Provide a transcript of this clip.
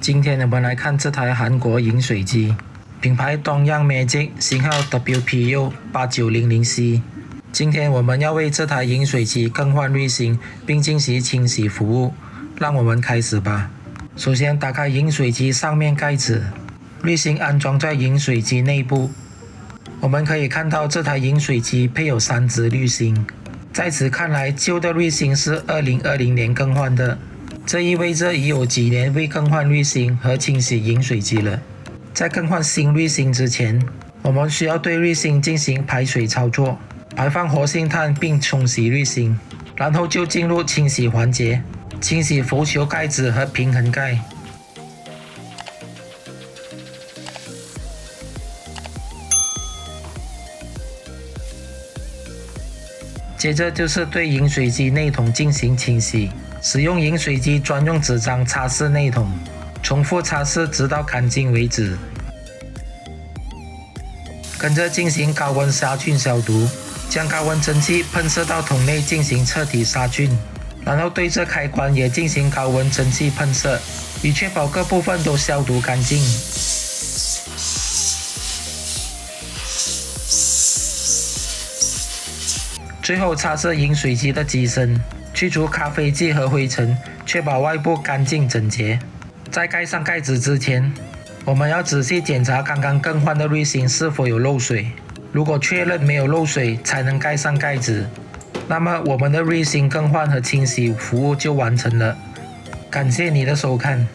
今天我们来看这台韩国饮水机，品牌东阳 Magic， 型号 WPU8900C。今天我们要为这台饮水机更换滤芯，并进行清洗服务。让我们开始吧。首先打开饮水机上面盖子，滤芯安装在饮水机内部。我们可以看到这台饮水机配有3支滤芯，在此看来旧的滤芯是2020年更换的，这意味着已有几年未更换滤芯和清洗饮水机了。在更换新滤芯之前，我们需要对滤芯进行排水操作，排放活性炭并冲洗滤芯，然后就进入清洗环节，清洗浮球盖子和平衡盖。接着就是对饮水机内桶进行清洗，使用饮水机专用纸张擦拭内桶，重复擦拭直到干净为止。跟着进行高温杀菌消毒，将高温蒸汽喷射到桶内进行彻底杀菌，然后对着开关也进行高温蒸汽喷射，以确保各部分都消毒干净。最后擦拭饮水机的机身，去除咖啡渍和灰尘，确保外部干净整洁。在盖上盖子之前，我们要仔细检查刚刚更换的滤芯是否有漏水，如果确认没有漏水，才能盖上盖子。那么我们的滤芯更换和清洗服务就完成了。感谢你的收看。